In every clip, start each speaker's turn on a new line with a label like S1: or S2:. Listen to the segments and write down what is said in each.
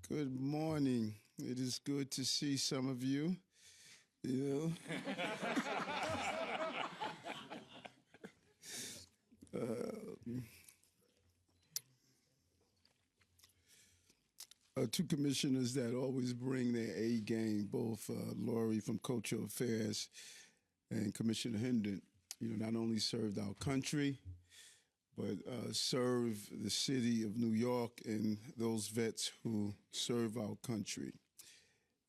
S1: Good morning. It is good to see some of you. Two commissioners that always bring their A game, both Lori from Cultural Affairs and Commissioner Hendon, not only served our country, but serve the city of New York and those vets who serve our country.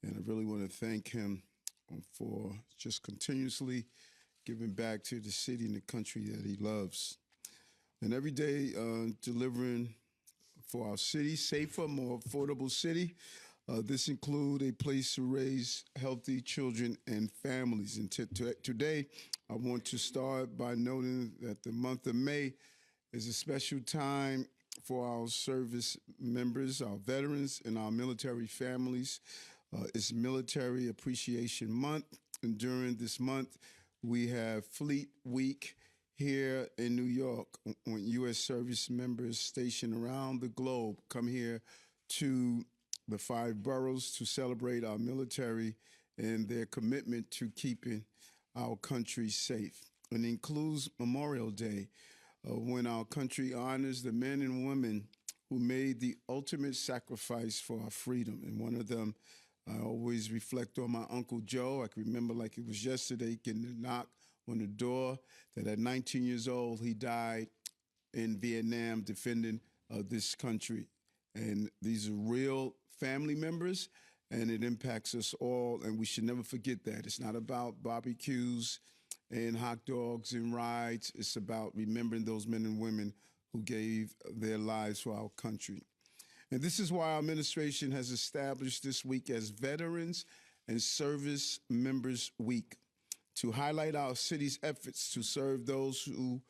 S1: And I really want to thank him for just continuously giving back to the city and the country that he loves. And every day delivering for our city, safer, more affordable city. This includes a place to raise healthy children and families. And today, I want to start by noting that the month of May is a special time for our service members, our veterans, and our military families. It's Military Appreciation Month, and during this month, we have Fleet Week here in New York, when U.S. service members stationed around the globe come here to the 5 boroughs to celebrate our military and their commitment to keeping our country safe. And it includes Memorial Day, when our country honors the men and women who made the ultimate sacrifice for our freedom. And one of them, I always reflect on my Uncle Joe. I can remember like it was yesterday, getting the knock on the door that at 19 years old, he died in Vietnam defending this country. And these are real family members, and it impacts us all, and we should never forget that. It's not about barbecues and hot dogs and rides. It's about remembering those men and women who gave their lives for our country. And this is why our administration has established this week as Veterans and Service Members Week, to highlight our city's efforts to serve those who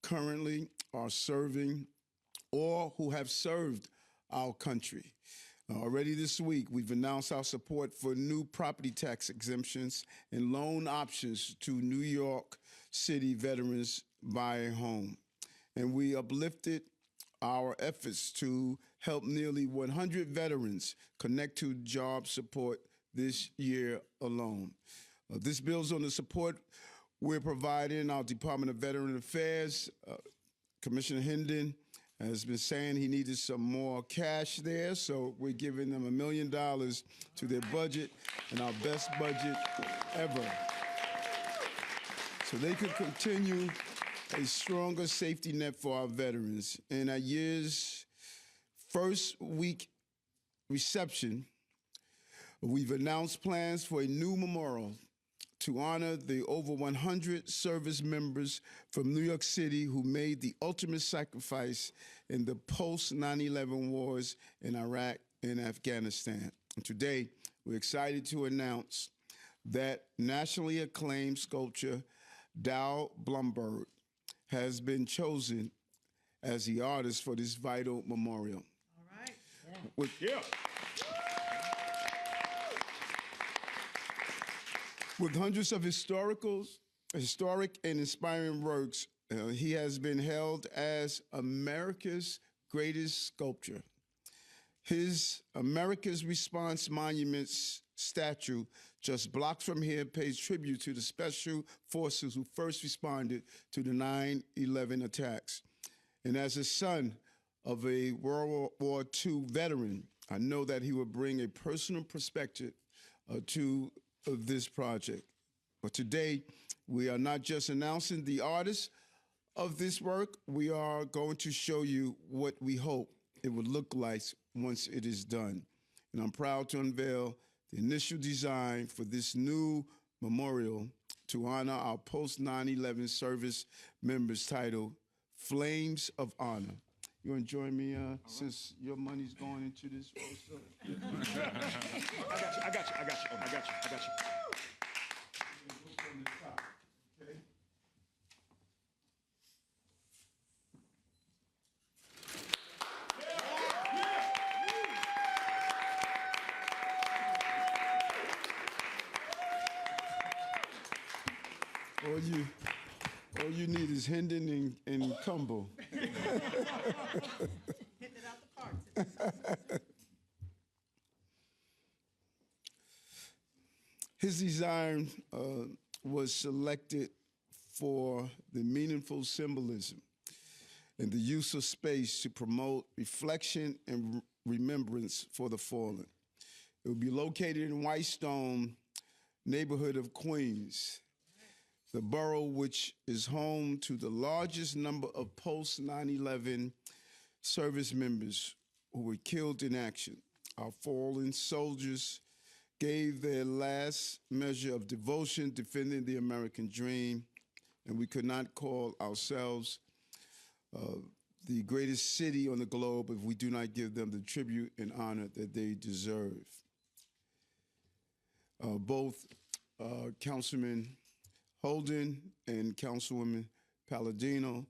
S1: currently are serving or who have served our country. Already this week, we've announced our support for new property tax exemptions and loan options to New York City veterans buying a home. And we uplifted our efforts to help nearly 100 veterans connect to job support this year alone. This builds on the support we're providing our Department of Veteran Affairs. Commissioner Hendon has been saying he needed some more cash there, so we're giving them $1 million to their budget, and our best budget ever, so they can continue a stronger safety net for our veterans. In our year's first week reception, we've announced plans for a new memorial to honor the over 100 service members from New York City who made the ultimate sacrifice in the post-9/11 wars in Iraq and Afghanistan. And today, we're excited to announce that nationally acclaimed sculptor Dow Blumberg has been chosen as the artist for this vital memorial.
S2: All right.
S1: With hundreds of historic and inspiring works, he has been hailed as America's greatest sculptor. His America's Response Monuments statue, just blocks from here, pays tribute to the special forces who first responded to the 9/11 attacks. And as a son of a World War II veteran, I know that he will bring a personal perspective to this project. But today, we are not just announcing the artist of this work, we are going to show you what we hope it would look like once it is done. And I'm proud to unveil the initial design for this new memorial to honor our post-9/11 service members, titled Flames of Honor. You want to join me since your money's going into this also?
S3: I got you.
S1: From the top, okay? All you need is Hendon and Cumbo.
S2: Hit it out the park.
S1: His design was selected for the meaningful symbolism and the use of space to promote reflection and remembrance for the fallen. It will be located in Whitestone, neighborhood of Queens, the borough which is home to the largest number of post-9/11 service members who were killed in action. Our fallen soldiers gave their last measure of devotion defending the American dream, and we could not call ourselves the greatest city on the globe if we do not give them the tribute and honor that they deserve. Both Councilman Holden and Councilwoman Palladino,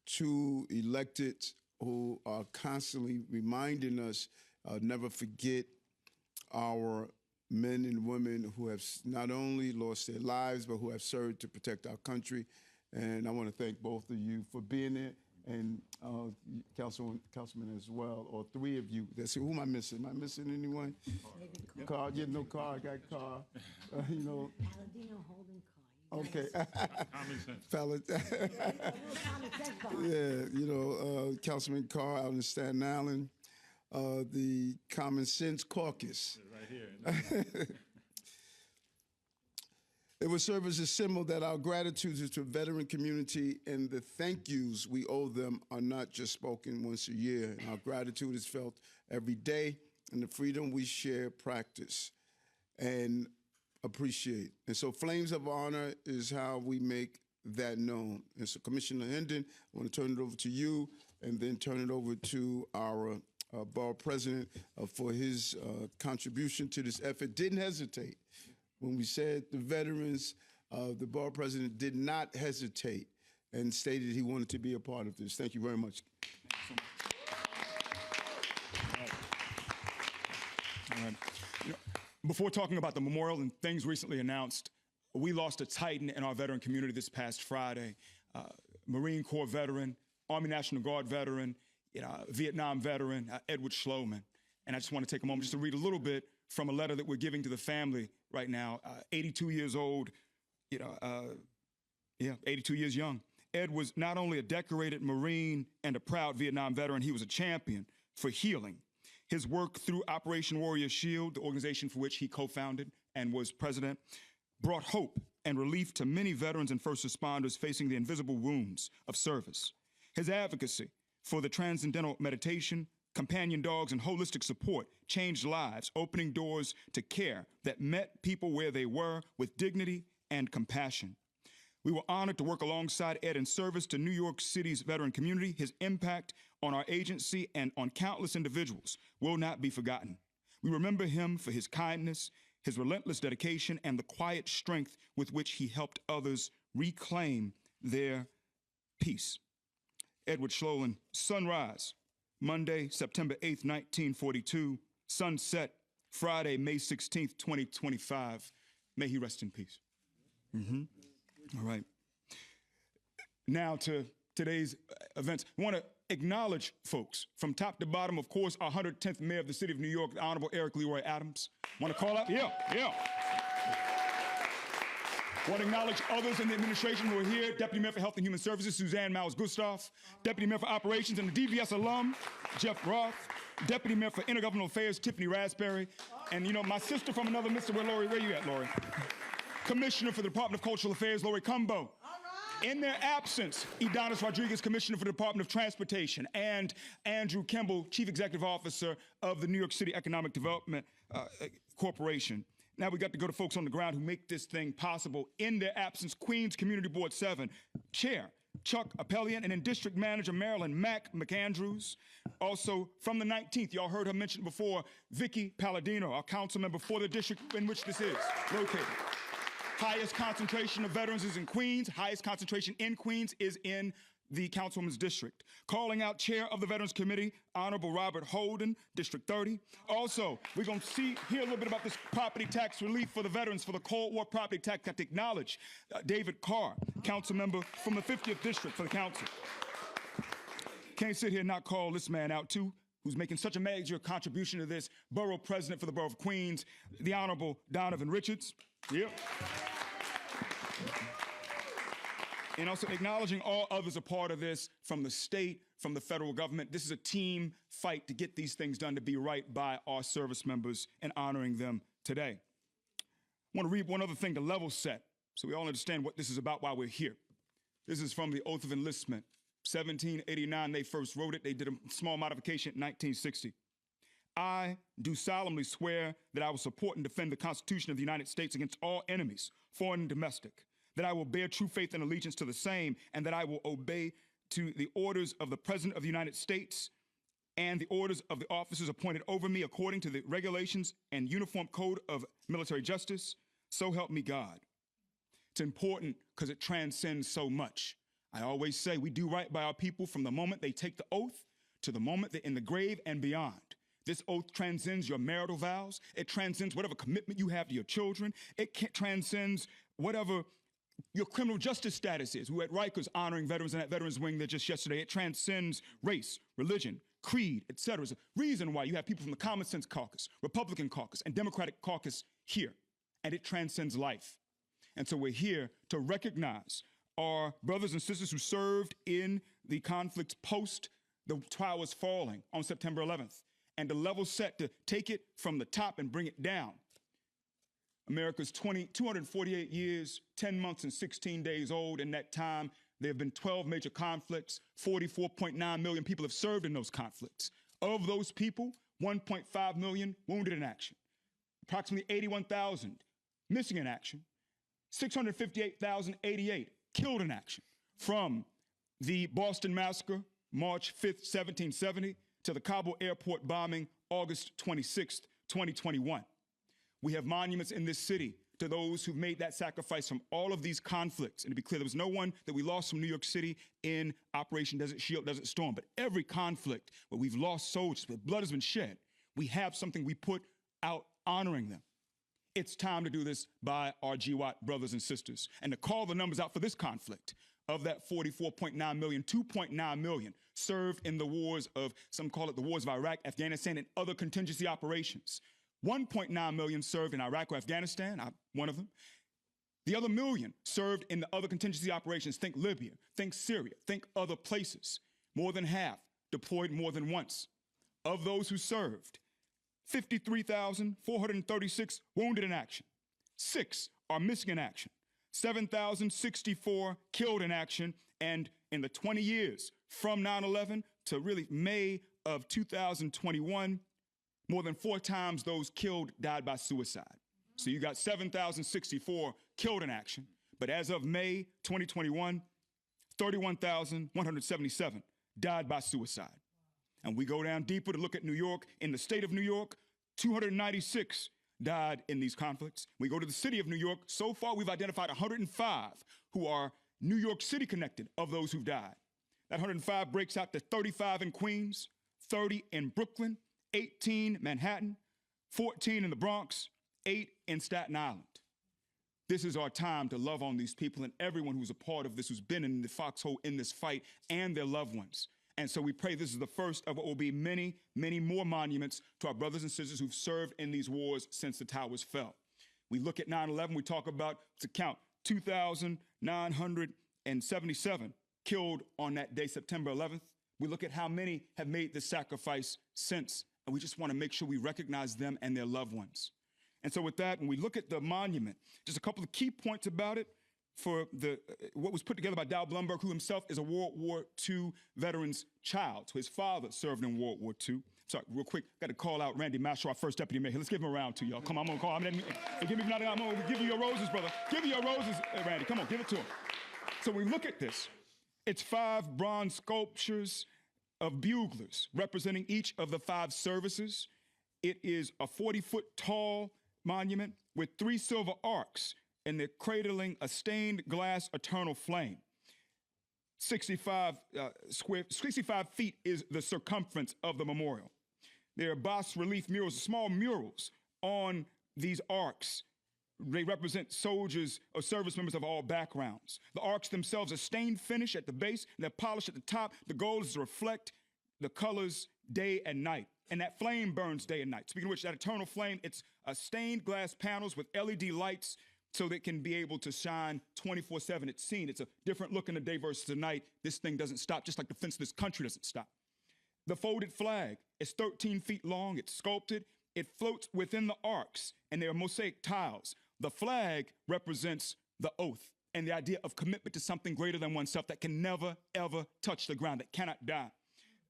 S1: two electeds who are constantly reminding us never forget our men and women who have not only lost their lives, but who have served to protect our country. And I want to thank both of you for being there, and Councilman as well, or three of you. Who am I missing? Am I missing anyone? Carr. Yeah, no Carr. I got Carr. You know.
S2: Palladino, Holden, Carr.
S1: Okay.
S3: Common sense.
S1: Yeah, you know, Councilman Carr out in Staten Island, the Common Sense Caucus.
S3: Right here.
S1: It will serve as a symbol that our gratitude to the veteran community and the thank yous we owe them are not just spoken once a year. Our gratitude is felt every day, and the freedom we share, practice, and appreciate. And so Flames of Honor is how we make that known. And so Commissioner Hendon, I want to turn it over to you and then turn it over to our borough president for his contribution to this effort. Didn't hesitate. When we said the veterans, the borough president did not hesitate and stated he wanted to be a part of this. Thank you very much.
S4: All right. You know, before talking about the memorial and things recently announced, we lost a titan in our veteran community this past Friday. Marine Corps veteran, Army National Guard veteran, Vietnam veteran, Edward Schloman. And I just want to take a moment just to read a little bit from a letter that we're giving to the family right now. 82 years old, 82 years young. Ed was not only a decorated Marine and a proud Vietnam veteran, he was a champion for healing. His work through Operation Warrior Shield, the organization for which he co-founded and was president, brought hope and relief to many veterans and first responders facing the invisible wounds of service. His advocacy for the transcendental meditation, companion dogs, and holistic support changed lives, opening doors to care that met people where they were with dignity and compassion. We were honored to work alongside Ed in service to New York City's veteran community. His impact on our agency and on countless individuals will not be forgotten. We remember him for his kindness, his relentless dedication, and the quiet strength with which he helped others reclaim their peace. Edward Schloman, sunrise, Monday, September 8th, 1942, sunset, Friday, May 16th, 2025. May he rest in peace. All right. Now to today's events. I want to acknowledge folks from top to bottom. Of course, our 110th Mayor of the City of New York, the Honorable Eric Adams. Want to call out? Yeah. Want to acknowledge others in the administration who are here. Deputy Mayor for Health and Human Services, Suzanne Miles-Gustav. Deputy Mayor for Operations and the DVS alum, Jeff Roth. Deputy Mayor for Intergovernmental Affairs, Tiffany Raspberry. And, my sister from another mister, where you at, Lori? Commissioner for the Department of Cultural Affairs, Lori Cumbo. In their absence, Edonis Rodriguez, Commissioner for the Department of Transportation, and Andrew Kimball, Chief Executive Officer of the New York City Economic Development Corporation. Now we got to go to folks on the ground who make this thing possible. In their absence, Queens Community Board 7, Chair Chuck Appelian, and then District Manager Marilyn Mack McAndrews. Also, from the 19th, y'all heard her mentioned before, Vicky Palladino, our council member for the district in which this is located. Highest concentration of veterans is in Queens. Highest concentration in Queens is in the councilwoman's district. Calling out Chair of the Veterans Committee, Honorable Robert Holden, District 30. Also, we're going to hear a little bit about this property tax relief for the veterans for the Cold War property tax. Got to acknowledge David Carr, council member from the 50th District for the council. Can't sit here and not call this man out too. who's making such a major contribution to this, Borough President for the Borough of Queens, the Honorable Donovan Richards. Yep. And also acknowledging all others a part of this, from the state, from the federal government. This is a team fight to get these things done, to be right by our service members, and honoring them today. I want to read one other thing to level set, so we all understand what this is about, why we're here. This is from the Oath of Enlistment. 1789, they first wrote it. They did a small modification in 1960. I do solemnly swear that I will support and defend the Constitution of the United States against all enemies, foreign and domestic, that I will bear true faith and allegiance to the same, and that I will obey to the orders of the President of the United States and the orders of the officers appointed over me according to the regulations and uniform code of military justice. So help me God. It's important because it transcends so much. I always say we do right by our people from the moment they take the oath to the moment they're in the grave and beyond. This oath transcends your marital vows. It transcends whatever commitment you have to your children. It transcends whatever your criminal justice status is. We were at Rikers honoring veterans in that Veterans Wing there just yesterday. It transcends race, religion, creed, etc. It's a reason why you have people from the Common Sense Caucus, Republican Caucus, and Democratic Caucus here. And it transcends life. And so we're here to recognize our brothers and sisters who served in the conflicts post the towers falling on September 11th, and to level set, to take it from the top and bring it down. America's 248 years, 10 months, and 16 days old. In that time, there have been 12 major conflicts. 44.9 million people have served in those conflicts. Of those people, 1.5 million wounded in action, approximately 81,000 missing in action, 658,088 killed in action, from the Boston Massacre, March 5th, 1770, to the Kabul airport bombing, August 26th, 2021. We have monuments in this city to those who've made that sacrifice from all of these conflicts. And to be clear, there was no one that we lost from New York City in Operation Desert Shield, Desert Storm, but every conflict where we've lost soldiers, where blood has been shed, we have something we put out honoring them. It's time to do this by our GWAT brothers and sisters, and to call the numbers out for this conflict. Of that 44.9 million, 2.9 million served in the wars of, some call it the wars of Iraq, Afghanistan, and other contingency operations. 1.9 million served in Iraq or Afghanistan, I'm one of them. The other million served in the other contingency operations. Think Libya, think Syria, think other places. More than half deployed more than once. Of those who served, 53,436 wounded in action. 6 are missing in action. 7,064 killed in action. And in the 20 years from 9/11 to really May of 2021, more than 4 times those killed died by suicide. So you got 7,064 killed in action. But as of May 2021, 31,177 died by suicide. And we go down deeper to look at New York. In the state of New York, 296 died in these conflicts. We go to the city of New York. So far, we've identified 105 who are New York City connected of those who've died. That 105 breaks out to 35 in Queens, 30 in Brooklyn, 18 Manhattan, 14 in the Bronx, 8 in Staten Island. This is our time to love on these people and everyone who's a part of this, who's been in the foxhole in this fight, and their loved ones. And so we pray this is the first of what will be many, many more monuments to our brothers and sisters who've served in these wars since the towers fell. We look at 9/11, we talk about, to count, 2,977 killed on that day, September 11th. We look at how many have made this sacrifice since, and we just want to make sure we recognize them and their loved ones. And so with that, when we look at the monument, just a couple of key points about it. For what was put together by Dow Blumberg, who himself is a World War II veteran's child. So his father served in World War II. Sorry, real quick, got to call out Randy Mashrow, our first deputy mayor. Let's give him a round, too, y'all. Come on, I'm going to call him. Forgive me if not, I'm going to give you your roses, brother. Give you your roses, Randy. Come on, give it to him. So when we look at this, it's 5 bronze sculptures of buglers representing each of the 5 services. It is a 40-foot tall monument with 3 silver arcs, and they're cradling a stained glass eternal flame. 65 feet is the circumference of the memorial. There are bas-relief murals, small murals on these arcs. They represent soldiers or service members of all backgrounds. The arcs themselves are stained finish at the base, and they're polished at the top. The goal is to reflect the colors day and night. And that flame burns day and night. Speaking of which, that eternal flame, it's stained glass panels with LED lights so that it can be able to shine 24/7. It's seen. It's a different look in the day versus the night. This thing doesn't stop, just like the fence of this country doesn't stop. The folded flag is 13 feet long. It's sculpted. It floats within the arcs, and there are mosaic tiles. The flag represents the oath and the idea of commitment to something greater than oneself that can never, ever touch the ground, that cannot die.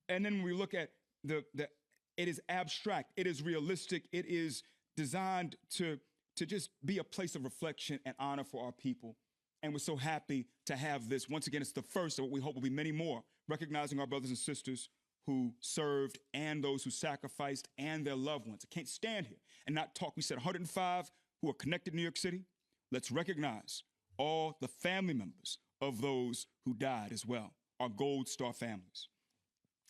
S4: And then when we look at it is abstract, it is realistic, it is designed to just be a place of reflection and honor for our people. And we're so happy to have this. Once again, it's the first of what we hope will be many more, recognizing our brothers and sisters who served and those who sacrificed and their loved ones. I can't stand here and not talk. We said 105 who are connected to New York City. Let's recognize all the family members of those who died as well, our Gold Star families.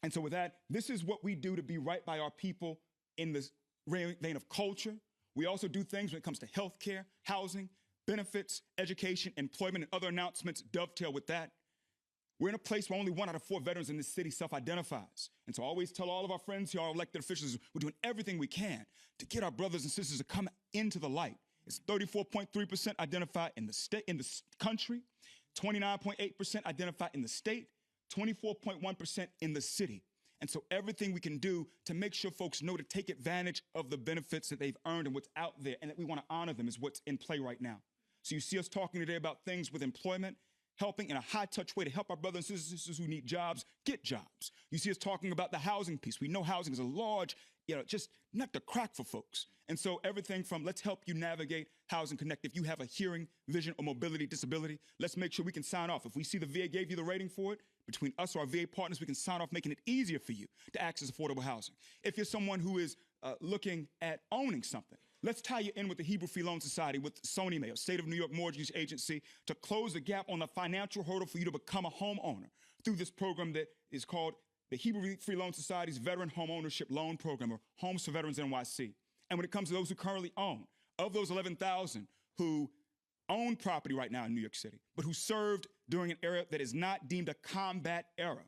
S4: And so with that, this is what we do to be right by our people in the vein of culture. We also do things when it comes to healthcare, housing, benefits, education, employment, and other announcements dovetail with that. We're in a place where only 1 out of 4 veterans in this city self-identifies. And so I always tell all of our friends here, our elected officials, we're doing everything we can to get our brothers and sisters to come into the light. It's 34.3% identified in the country, 29.8% identified in the state, 24.1% in the city. And so everything we can do to make sure folks know to take advantage of the benefits that they've earned and what's out there and that we want to honor them is what's in play right now. So you see us talking today about things with employment, helping in a high-touch way to help our brothers and sisters who need jobs get jobs. You see us talking about the housing piece. We know housing is a large, just not the crack for folks. And so everything from let's help you navigate Housing Connect. If you have a hearing, vision, or mobility disability, let's make sure we can sign off. If we see the VA gave you the rating for it, between us or our VA partners, we can sign off, making it easier for you to access affordable housing. If you're someone who is looking at owning something, let's tie you in with the Hebrew Free Loan Society, with Sony Mayor, State of New York Mortgage Agency, to close the gap on the financial hurdle for you to become a homeowner through this program that is called the Hebrew Free Loan Society's Veteran Home Ownership Loan Program, or Homes for Veterans NYC. And when it comes to those who currently own, of those 11,000 who own property right now in New York City, but who served during an era that is not deemed a combat era,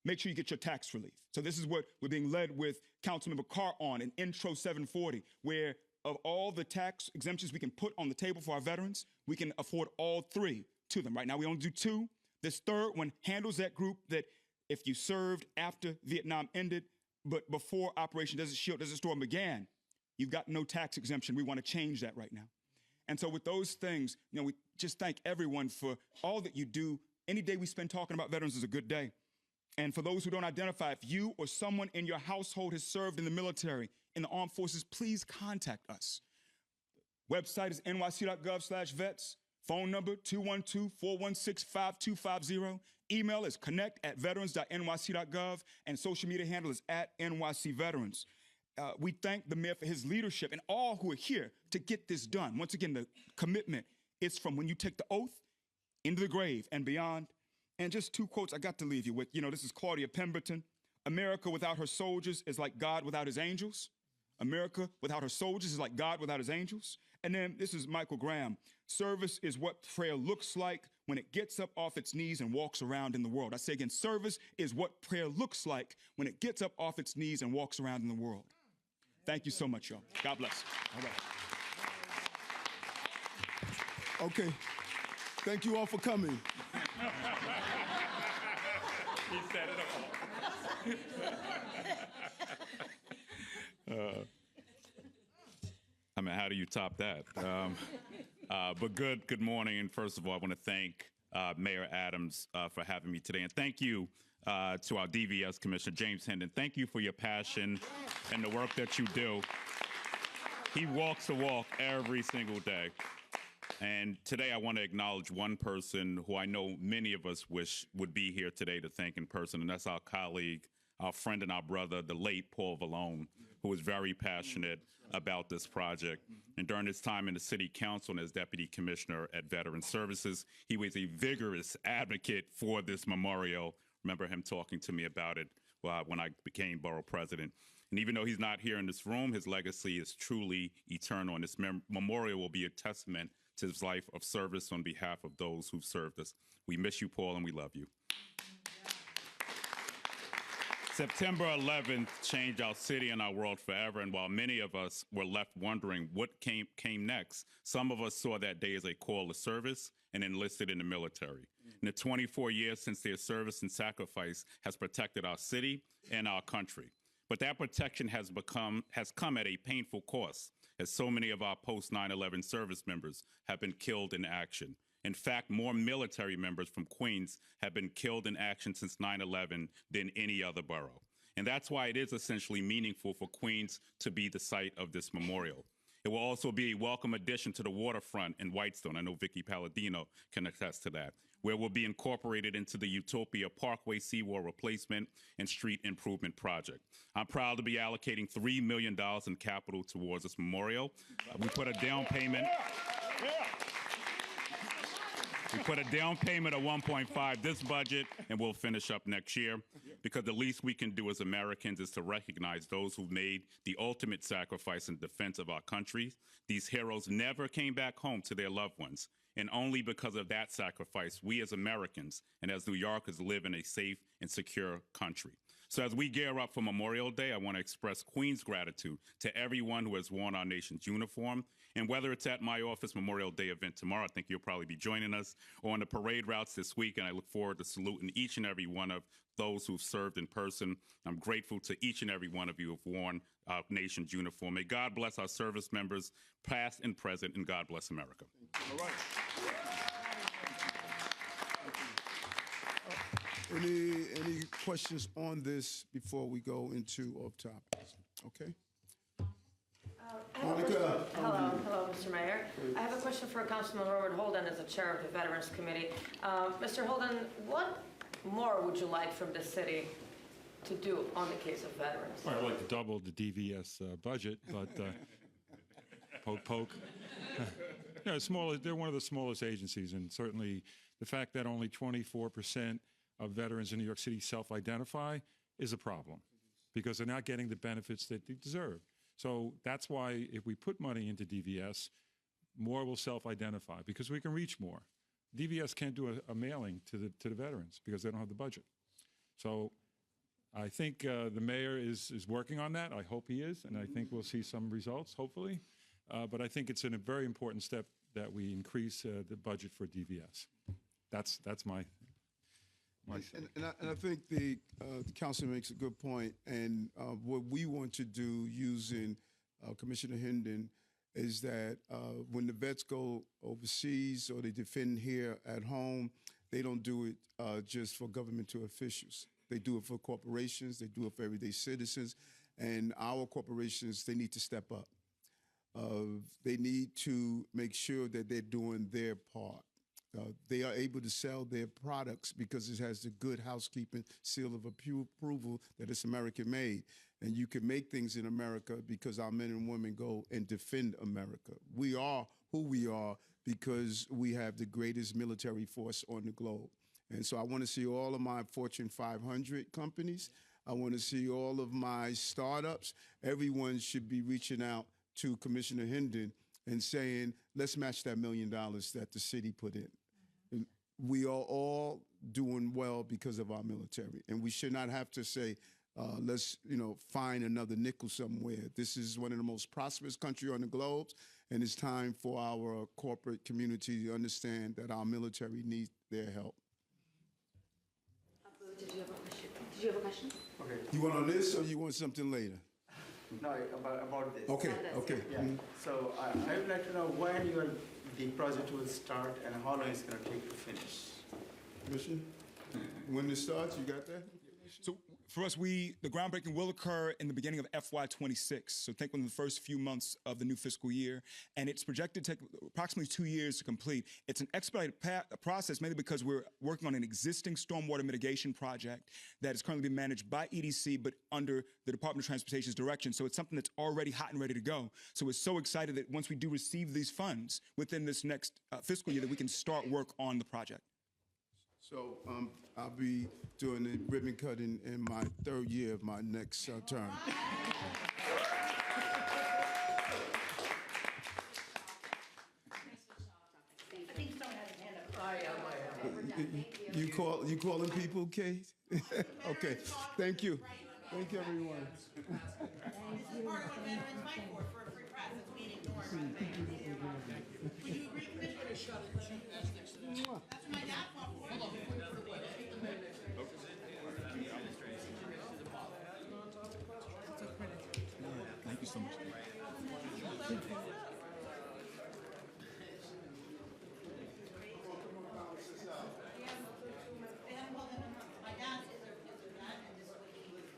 S4: make sure you get your tax relief. So this is what we're being led with Councilmember Carr on in Intro 740, where of all the tax exemptions we can put on the table for our veterans, we can afford all 3 to them. Right now we only do 2. This third one handles that group that if you served after Vietnam ended, but before Operation Desert Shield, Desert Storm began, you've got no tax exemption. We want to change that right now. And so with those things, we just thank everyone for all that you do. Any day we spend talking about veterans is a good day. And for those who don't identify, if you or someone in your household has served in the military, in the armed forces, please contact us. Website is nyc.gov/vets. Phone number 212-416-5250. Email is connect@veterans.nyc.gov. And social media handle is @NYCVeterans. We thank the mayor for his leadership and all who are here to get this done. Once again, the commitment is from when you take the oath into the grave and beyond. And just 2 quotes I got to leave you with. This is Claudia Pemberton. America without her soldiers is like God without his angels. America without her soldiers is like God without his angels. And then this is Michael Graham. Service is what prayer looks like when it gets up off its knees and walks around in the world. I say again, service is what prayer looks like when it gets up off its knees and walks around in the world. Thank you so much, y'all. God bless. All right.
S1: Okay. Thank you all for coming.
S3: He set it all. How do you top that? But good morning. And first of all, I want to thank Mayor Adams for having me today. And thank you to our DVS Commissioner, James Hendon. Thank you for your passion and the work that you do. He walks the walk every single day. And today I want to acknowledge one person who I know many of us wish would be here today to thank in person, and that's our colleague, our friend and our brother, the late Paul Vallone, who was very passionate about this project. And during his time in the city council and as deputy commissioner at Veteran Services, he was a vigorous advocate for this memorial. Remember him talking to me about it when I became borough president. And even though he's not here in this room, his legacy is truly eternal. And this memorial will be a testament to his life of service on behalf of those who've served us. We miss you, Paul, and we love you. September 11th changed our city and our world forever, and while many of us were left wondering what came next, some of us saw that day as a call to service and enlisted in the military. In the 24 years since their service and sacrifice has protected our city and our country. But that protection has come at a painful cost, as so many of our post-9/11 service members have been killed in action. In fact, more military members from Queens have been killed in action since 9/11 than any other borough. And that's why it is essentially meaningful for Queens to be the site of this memorial. It will also be a welcome addition to the waterfront in Whitestone. I know Vicky Palladino can attest to that, where we'll be incorporated into the Utopia Parkway Seawall Replacement and Street Improvement Project. I'm proud to be allocating $3 million in capital towards this memorial. We put a down payment. We put a down payment of 1.5 this budget, and we'll finish up next year, because the least we can do as Americans is to recognize those who've made the ultimate sacrifice in defense of our country. These heroes never came back home to their loved ones, and only because of that sacrifice, we as Americans and as New Yorkers live in a safe and secure country. So as we gear up for Memorial Day, I want to express Queen's gratitude to everyone who has worn our nation's uniform. And whether it's at my office Memorial Day event tomorrow, I think you'll probably be joining us, or on the parade routes this week, and I look forward to saluting each and every one of those who've served in person. I'm grateful to each and every one of you who've worn our nation's uniform. May God bless our service members, past and present, and God bless America.
S4: All right.
S1: Any questions on this before we go into off topics? Okay.
S2: Hello, Mr. Mayor. I have a question for Councilman Robert Holden as the chair of the Veterans Committee. Mr. Holden, what more would you like from the city to do on the case of veterans?
S5: Well, I'd like to double the DVS budget, but poke. Yeah, they're one of the smallest agencies, and certainly the fact that only 24% of veterans in New York City self-identify is a problem, because they're not getting the benefits that they deserve. So that's why if we put money into DVS, more will self-identify, because we can reach more. DVS can't do a mailing to the veterans because they don't have the budget. So I think the mayor is working on that. I hope he is, and I think we'll see some results, hopefully. But I think it's a very important step that we increase the budget for DVS. That's my say.
S1: And I think the council makes a good point. And what we want to do using Commissioner Hendon is that when the vets go overseas or they defend here at home, they don't do it just for governmental officials. They do it for corporations. They do it for everyday citizens. And our corporations, they need to step up. They need to make sure that they're doing their part. They are able to sell their products because it has the good housekeeping seal of approval that it's American made. And you can make things in America because our men and women go and defend America. We are who we are because we have the greatest military force on the globe. And so I want to see all of my Fortune 500 companies. I want to see all of my startups. Everyone should be reaching out to Commissioner Hendon and saying, let's match that $1 million that the city put in. We are all doing well because of our military, and we should not have to say, let's find another nickel somewhere. This is one of the most prosperous countries on the globe, and it's time for our corporate community to understand that our military needs their help.
S6: Did you have a question?
S1: Okay. You want on this, or you want something later?
S7: No, about this.
S1: Okay. Okay.
S7: Yeah. So I would like to know when the project will start and how long it's going to take to finish.
S1: Commissioner, when it starts, you got that?
S4: So for us, the groundbreaking will occur in the beginning of FY26. So think within the first few months of the new fiscal year. And it's projected to take approximately 2 years to complete. It's an expedited process, mainly because we're working on an existing stormwater mitigation project that is currently being managed by EDC, but under the Department of Transportation's direction. So it's something that's already hot and ready to go. So we're so excited that once we do receive these funds within this next fiscal year, that we can start work on the project.
S1: So I'll be doing the ribbon cutting in my 3rd year of my next term. You calling people, Kate? Okay. Thank you. Thank you, everyone.
S8: This is part of what veterans fight for a free press. It's being ignored by the mayor. Would you agree, Commissioner? That's what my dad fought for. Hold on, before you put it away, let's get the mayor next.
S4: Thank you so much.
S8: My dad is their dad, and this is what he was.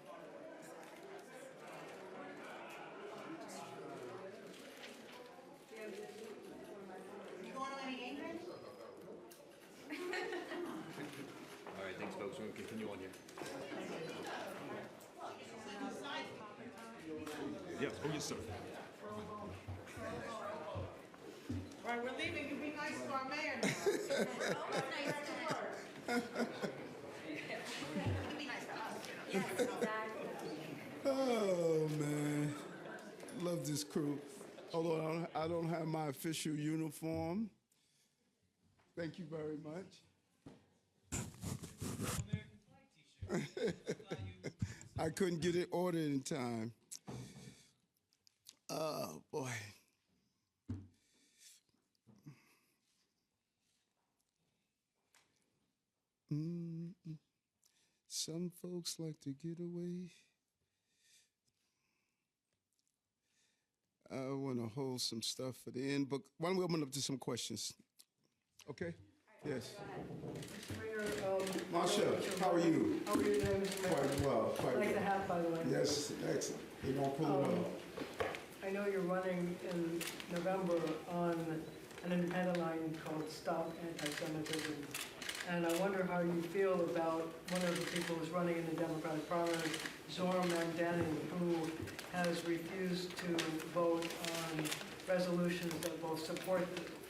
S8: You going to any game, Randy?
S9: All right, thanks, folks. We're going to continue on here.
S4: Yep. Oh, yes, sir.
S8: All right, we're leaving. You be nice to our mayor now. Be nice to us.
S2: Yes, exactly.
S1: Oh, man. Love this crew. Although I don't have my official uniform. Thank you very much. I couldn't get it ordered in time. Oh, boy. Some folks like to get away. I want to hold some stuff for the end, but why don't we open up to some questions? Okay? Yes.
S10: Mayor,
S1: Marcia, how are you?
S10: how are you doing, Mr. Mayor?
S1: Quite well,
S10: I
S1: quite
S10: like the
S1: well.
S10: hat, by the way.
S1: Yes, excellent. You're going to pull it off.
S10: I know you're running in November on an independent line called Stop Antisemitism. And I wonder how you feel about one of the people who's running in the Democratic primary, Zohar Mamdani, who has refused to vote on resolutions that both support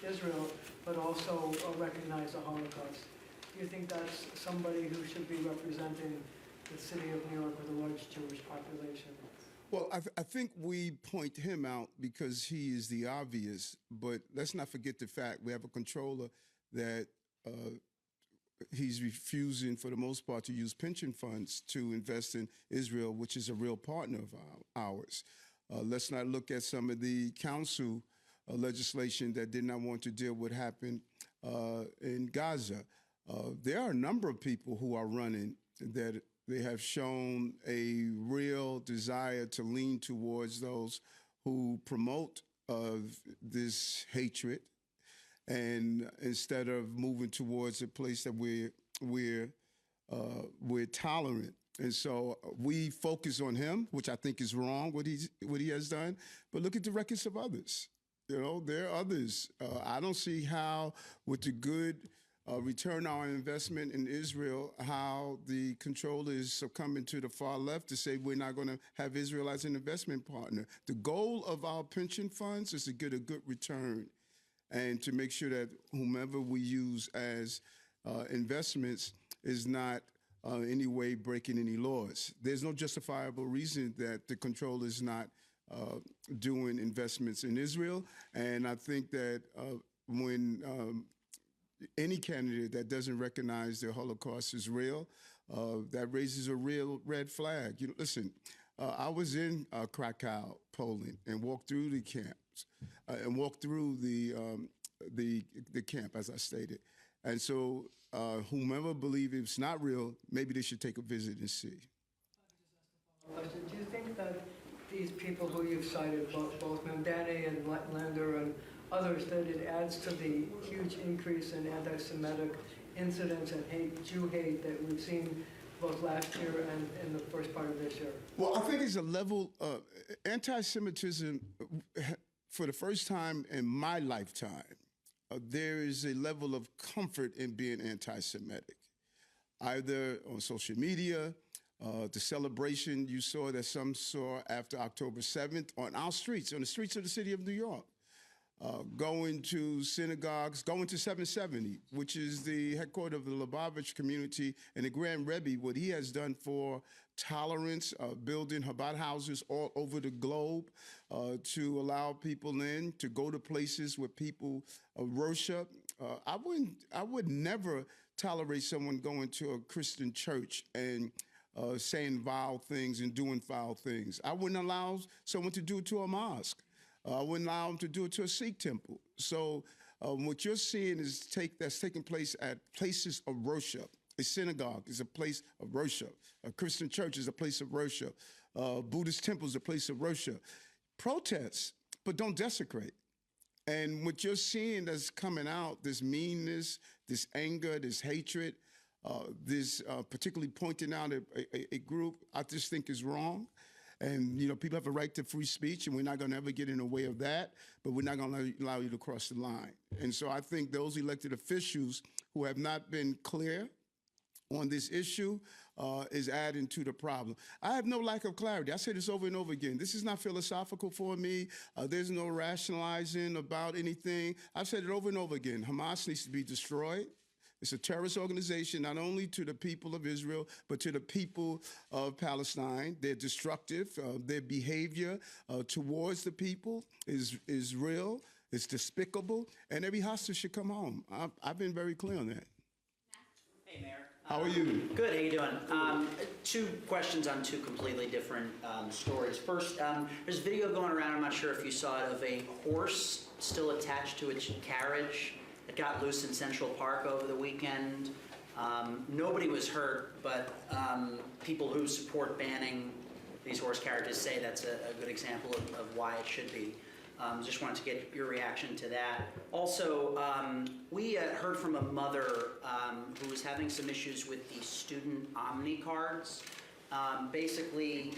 S10: Israel but also recognize the Holocaust. Do you think that's somebody who should be representing the city of New York with a large Jewish population?
S1: Well, I think we point him out because he is the obvious, but let's not forget the fact we have a controller that he's refusing, for the most part, to use pension funds to invest in Israel, which is a real partner of ours. Let's not look at some of the council legislation that did not want to deal with what happened in Gaza. There are a number of people who are running that they have shown a real desire to lean towards those who promote this hatred, and instead of moving towards a place that we're tolerant. And so we focus on him, which I think is wrong, what he has done. But look at the records of others. You know, there are others. I don't see how, with the good return on investment in Israel, how the controller is succumbing to the far left to say we're not going to have Israel as an investment partner. The goal of our pension funds is to get a good return and to make sure that whomever we use as investments is not in any way breaking any laws. There's no justifiable reason that the controller is not doing investments in Israel. And I think that when any candidate that doesn't recognize the Holocaust is real, that raises a real red flag. You know, listen, I was in Krakow, Poland, and walked through the camps, and walked through the camp, as I stated. And so whomever believes it's not real, maybe they should take a visit and see.
S10: Do you think that these people who you've cited, both Mamdani and Lander and others, that it adds to the huge increase in anti-Semitic incidents and Jew hate that we've seen both last year and in the first part of this year?
S1: Well, I think it's a level of anti-Semitism, for the first time in my lifetime, there is a level of comfort in being anti-Semitic, either on social media, the celebration you saw that some saw after October 7th on our streets, on the streets of the city of New York, going to synagogues, going to 770, which is the headquarters of the Lubavitch community, and the Grand Rebbe, what he has done for tolerance, building Chabad houses all over the globe to allow people in, to go to places where people worship. I would never tolerate someone going to a Christian church and saying vile things and doing foul things. I wouldn't allow someone to do it to a mosque. I wouldn't allow them to do it to a Sikh temple. So what you're seeing is that's taking place at places of worship. A synagogue is a place of worship. A Christian church is a place of worship. Buddhist temple is a place of worship. Protest, but don't desecrate. And what you're seeing that's coming out, this meanness, this anger, this hatred, this particularly pointing out a group, I just think is wrong. And, people have a right to free speech, and we're not going to ever get in the way of that, but we're not going to allow you to cross the line. And so I think those elected officials who have not been clear on this issue is adding to the problem. I have no lack of clarity. I say this over and over again. This is not philosophical for me. There's no rationalizing about anything. I've said it over and over again. Hamas needs to be destroyed. It's a terrorist organization, not only to the people of Israel, but to the people of Palestine. They're destructive. Their behavior towards the people is real. It's despicable. And every hostage should come home. I've been very clear on that.
S11: Hey, Mayor.
S1: How are you?
S11: Good. How you doing? Two questions on two completely different stories. First, there's a video going around, I'm not sure if you saw it, of a horse still attached to its carriage. It got loose in Central Park over the weekend. Nobody was hurt, but people who support banning these horse carriages say that's a good example of why it should be. Just wanted to get your reaction to that. Also, we heard from a mother who was having some issues with the student Omni cards. Basically,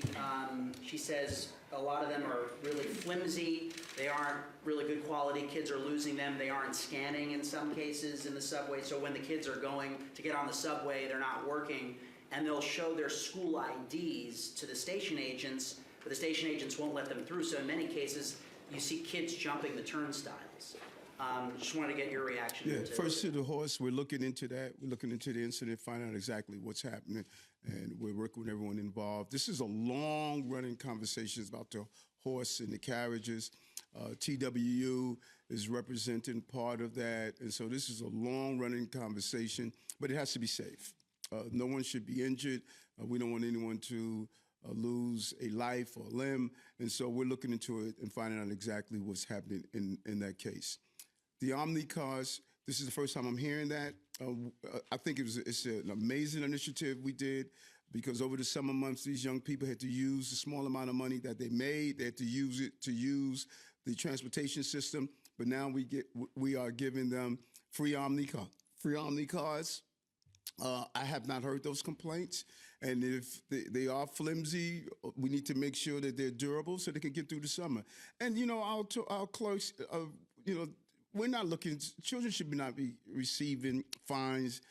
S11: she says a lot of them are really flimsy. They aren't really good quality. Kids are losing them. They aren't scanning in some cases in the subway. So when the kids are going to get on the subway, they're not working. And they'll show their school IDs to the station agents, but the station agents won't let them through. So in many cases, you see kids jumping the turnstiles. Just wanted to get your reaction.
S1: Yeah, first to the horse, we're looking into that. We're looking into the incident, find out exactly what's happening, and we're working with everyone involved. This is a long-running conversation about the horse and the carriages. TWU is representing part of that, and so this is a long-running conversation, but it has to be safe. No one should be injured. We don't want anyone to lose a life or limb, and so we're looking into it and finding out exactly what's happening in that case. The Omni cars, this is the first time I'm hearing that. I think it's an amazing initiative we did because over the summer months, these young people had to use the small amount of money that they made. They had to use it to use the transportation system, but now we are giving them free Omni cars. I have not heard those complaints, and if they are flimsy, we need to make sure that they're durable so they can get through the summer. And our clerks, we're not looking. Children should not be receiving fines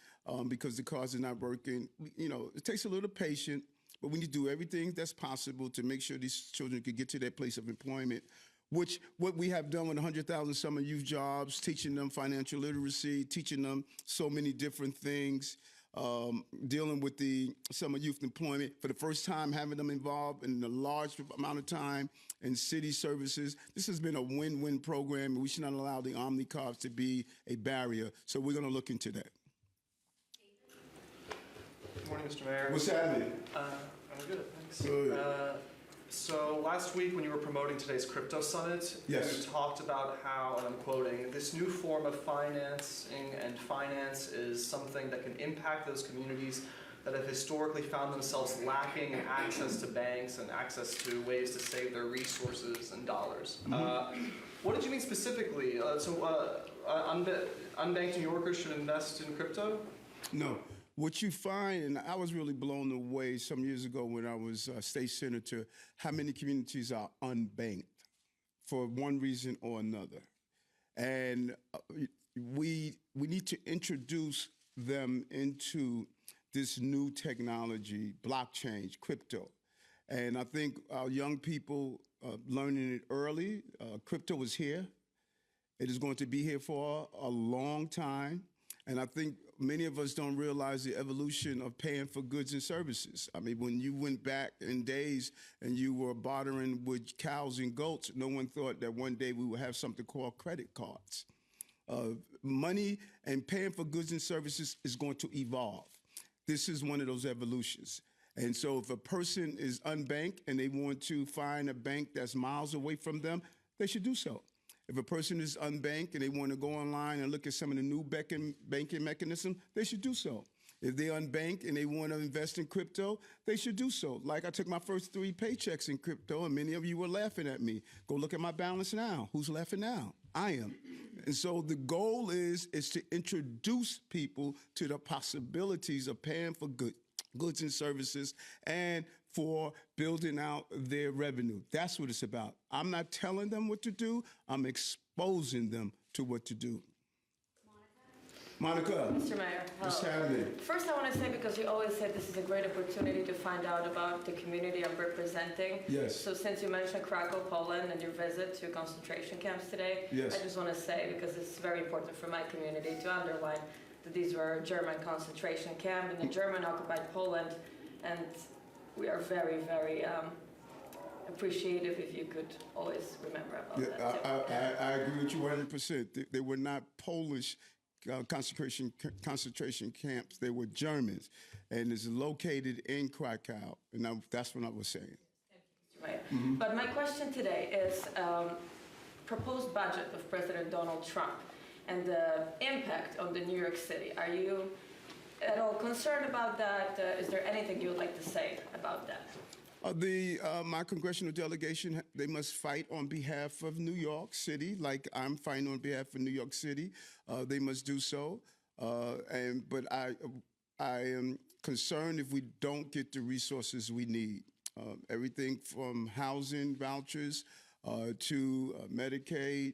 S1: because the cars are not working. It takes a little patience, but we need to do everything that's possible to make sure these children can get to their place of employment. What we have done with 100,000 summer youth jobs, teaching them financial literacy, teaching them so many different things, dealing with the summer youth employment for the first time, having them involved in a large amount of time in city services. This has been a win-win program, and we should not allow the Omni cars to be a barrier. So we're going to look into that.
S12: Good morning, Mr. Mayor.
S1: What's happening?
S12: I'm good, thanks.
S1: Good.
S12: So last week when you were promoting today's crypto summit,
S1: Yes.
S12: you talked about how, and I'm quoting, this new form of financing and finance is something that can impact those communities that have historically found themselves lacking in access to banks and access to ways to save their resources and dollars. What did you mean specifically? Unbanked New Yorkers should invest in crypto?
S1: No. What you find, and I was really blown away some years ago when I was state senator, how many communities are unbanked for one reason or another. And we need to introduce them into this new technology, blockchain, crypto. And I think our young people learning it early. Crypto is here. It is going to be here for a long time. And I think many of us don't realize the evolution of paying for goods and services. I mean, when you went back in days and you were bartering with cows and goats, no one thought that one day we would have something called credit cards. Money and paying for goods and services is going to evolve. This is one of those evolutions. And so if a person is unbanked and they want to find a bank that's miles away from them, they should do so. If a person is unbanked and they want to go online and look at some of the new banking mechanisms, they should do so. If they're unbanked and they want to invest in crypto, they should do so. Like I took my first 3 paychecks in crypto, and many of you were laughing at me. Go look at my balance now. Who's laughing now? I am. And so the goal is to introduce people to the possibilities of paying for goods and services and for building out their revenue. That's what it's about. I'm not telling them what to do. I'm exposing them to what to do. Monica.
S2: Mr. Mayor,
S1: What's
S2: hello.
S1: happening?
S2: First, I want to say, because you always said this is a great opportunity to find out about the community I'm representing.
S1: Yes.
S2: So since you mentioned Krakow, Poland, and your visit to concentration camps today,
S1: Yes.
S2: I just want to say, because it's very important for my community, to underline that these were German concentration camp in the German-occupied Poland, and we are very, very appreciation if you could always remember about that. Too.
S1: I agree with you 100%. They were not Polish concentration camps. They were Germans, and it's located in Krakow. And that's what I was saying.
S2: Thank you, Mr. Mayor. But my question today is proposed budget of President Donald Trump and the impact on the New York City. Are you at all concerned about that? Is there anything you would like to say about that?
S1: My congressional delegation, they must fight on behalf of New York City, like I'm fighting on behalf of New York City. They must do so. But I am concerned if we don't get the resources we need. Everything from housing vouchers to Medicaid,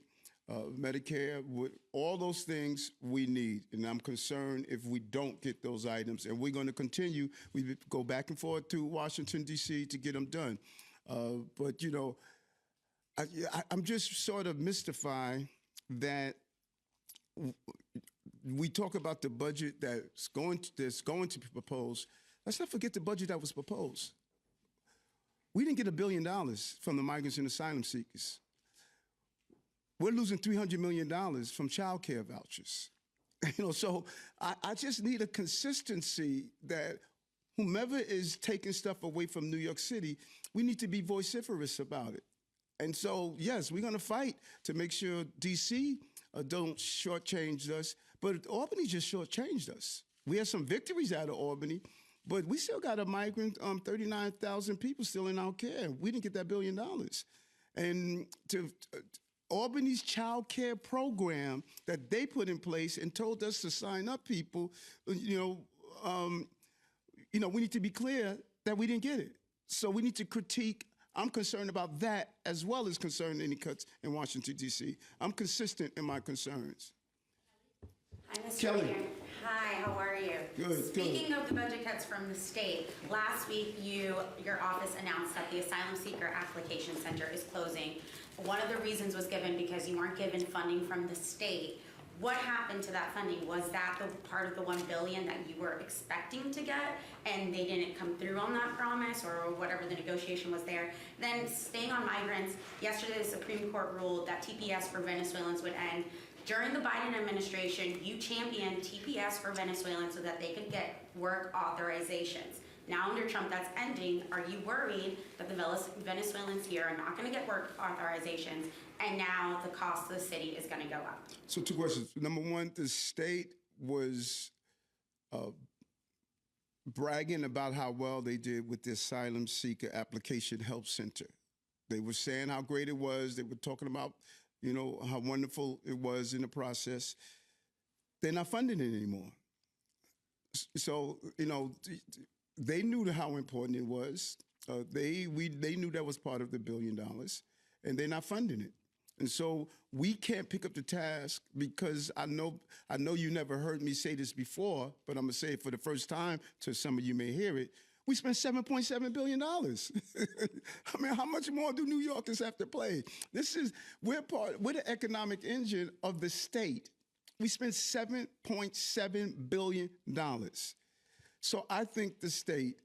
S1: Medicare, all those things we need. And I'm concerned if we don't get those items. And we're going to continue. We go back and forth to Washington, D.C. to get them done. But, you know, I'm just sort of mystified that we talk about the budget that's going to be proposed. Let's not forget the budget that was proposed. We didn't get $1 billion from the migrants and asylum seekers. We're losing $300 million from child care vouchers. You know, so I just need a consistency that whomever is taking stuff away from New York City, we need to be vociferous about it. And so, yes, we're going to fight to make sure D.C. Don't shortchange us, but Albany just shortchanged us. We had some victories out of Albany, but we still got a migrant, 39,000 people still in our care. We didn't get that $1 billion. And Albany's child care program that they put in place and told us to sign up people, we need to be clear that we didn't get it. So we need to critique. I'm concerned about that as well as concerned any cuts in Washington, D.C. I'm consistent in my concerns.
S6: Hi, Mr.
S1: Kelly.
S6: Mayor. Hi, how are you?
S1: Good,
S6: Speaking of the budget cuts from the state, last week your office announced that the Asylum Seeker Application Center is closing. One of the reasons was given because you weren't given funding from the state. What happened to that funding? Was that the part of the $1 billion that you were expecting to get and they didn't come through on that promise, or whatever the negotiation was there? Then staying on migrants, yesterday the Supreme Court ruled that TPS for Venezuelans would end. During the Biden administration, you championed TPS for Venezuelans so that they could get work authorizations. Now under Trump, that's ending. Are you worried that the Venezuelans here are not going to get work authorizations, and now the cost of the city is going to go up?
S1: So 2 questions. Number one, the state was bragging about how well they did with the Asylum Seeker Application Help Center. They were saying how great it was. They were talking about, how wonderful it was in the process. They're not funding it anymore. So, they knew how important it was. They knew that was part of the $1 billion, and they're not funding it. And so we can't pick up the task, because I know you never heard me say this before, but I'm gonna say it for the first time so some of you may hear it. We spent $7.7 billion. I mean, how much more do New Yorkers have to play? We're the economic engine of the state. We spent $7.7 billion. So I think the state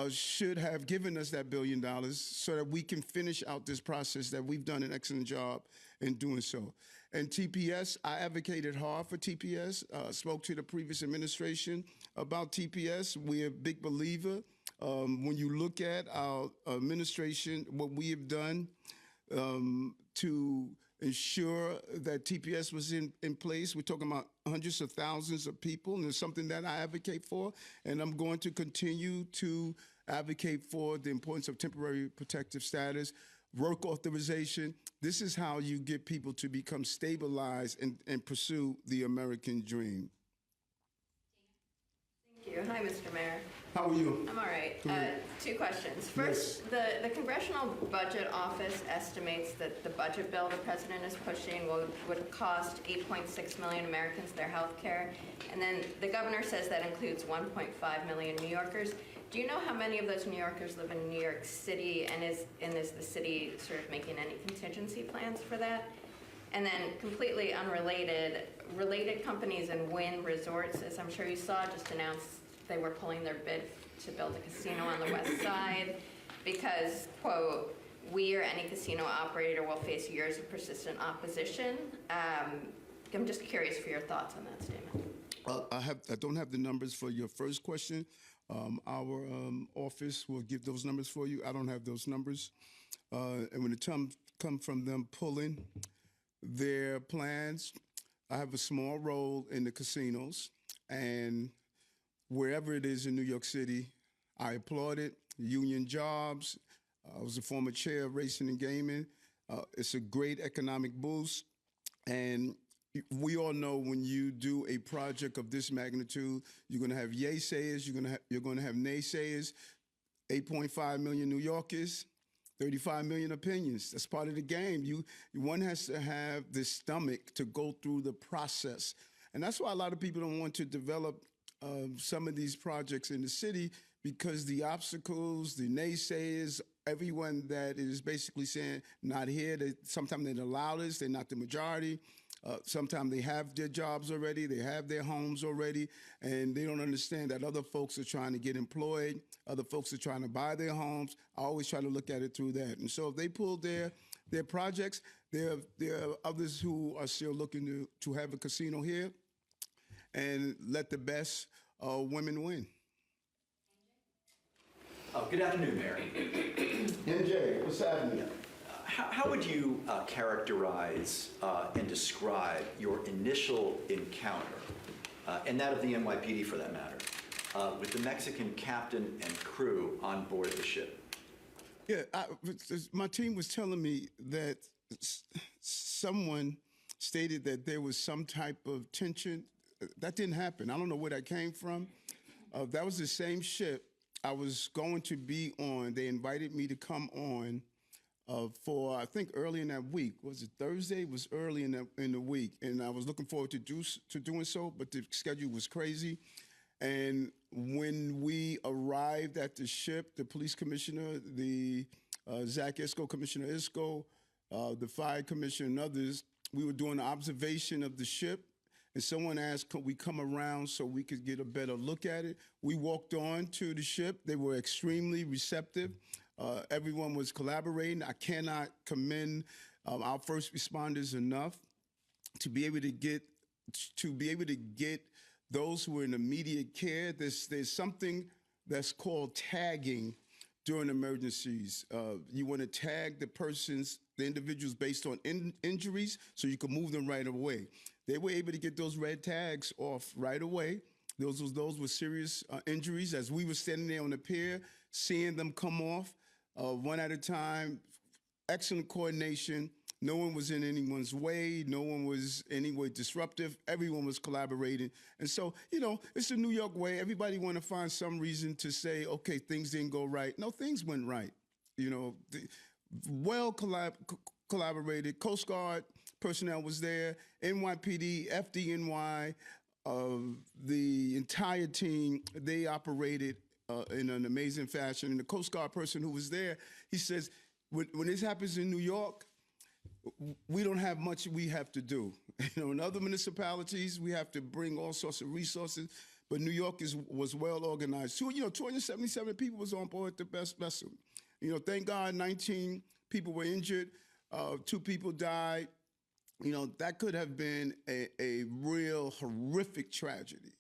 S1: should have given us that $1 billion so that we can finish out this process that we've done an excellent job in doing so. And TPS, I advocated hard for TPS, spoke to the previous administration about TPS. We're a big believer When you look at our administration, what we have done to ensure that TPS was in place, we're talking about hundreds of thousands of people, and it's something that I advocate for, and I'm going to continue to advocate for the importance of temporary protective status, work authorization. This is how you get people to become stabilized and pursue the American dream.
S13: Thank you. Hi, Mr. Mayor.
S1: How are you?
S13: I'm all right.
S1: Good.
S13: Two questions. First, the Congressional Budget Office estimates that the budget bill the president is pushing would cost 8.6 million Americans their health care. And then the governor says that includes 1.5 million New Yorkers. Do you know how many of those New Yorkers live in New York City, and is the city sort of making any contingency plans for that? And then completely unrelated, related companies and Wynn Resorts, as I'm sure you saw, just announced they were pulling their bid to build a casino on the west side because, quote, we or any casino operator will face years of persistent opposition. I'm just curious for your thoughts on that statement.
S1: I don't have the numbers for your first question. Our office will give those numbers for you. I don't have those numbers. And when it come from them pulling their plans, I have a small role in the casinos, and wherever it is in New York City, I applaud it. Union jobs. I was a former chair of racing and gaming. It's a great economic boost, and we all know when you do a project of this magnitude, you're going to have yay sayers, you're going to have naysayers. 8.5 million New Yorkers, 35 million opinions. That's part of the game. One has to have the stomach to go through the process, and that's why a lot of people don't want to develop some of these projects in the city, because the obstacles, the naysayers, everyone that is basically saying not here. Sometimes they're the loudest. They're not the majority. Sometimes they have their jobs already, they have their homes already, and they don't understand that other folks are trying to get employed, other folks are trying to buy their homes. I always try to look at it through that. And so if they pull their projects, there are others who are still looking to have a casino here and let the best women win.
S9: Good afternoon, Mayor.
S1: NJ, what's happening?
S9: How would you characterize and describe your initial encounter, and that of the NYPD for that matter, with the Mexican captain and crew on board the ship?
S1: Yeah, my team was telling me that someone stated that there was some type of tension. That didn't happen. I don't know where that came from. That was the same ship I was going to be on. They invited me to come on for, I think, early in that week. Was it Thursday? It was early in the week, and I was looking forward to doing so, but the schedule was crazy. And when we arrived at the ship, the police commissioner, the Zach Isco, Commissioner Isco, the fire commissioner, and others, we were doing an observation of the ship, and someone asked, could we come around so we could get a better look at it? We walked on to the ship. They were extremely receptive. Everyone was collaborating. I cannot commend our first responders enough to be able to get those who are in immediate care. There's something that's called tagging during emergencies. You want to tag the individuals based on injuries, so you can move them right away. They were able to get those red tags off right away. Those were serious injuries. As we were standing there on the pier, seeing them come off one at a time, excellent coordination. No one was in anyone's way. No one was any way disruptive. Everyone was collaborating. And so, it's the New York way. Everybody want to find some reason to say, okay, things didn't go right. No, things went right. Well collaborated. Coast Guard personnel was there. NYPD, FDNY, the entire team, they operated in an amazing fashion. And the Coast Guard person who was there, he says, when this happens in New York, we don't have much we have to do. In other municipalities, we have to bring all sorts of resources, but New York was well organized. 277 people was on board the best vessel. Thank God 19 people were injured, 2 people died. That could have been a real horrific tragedy.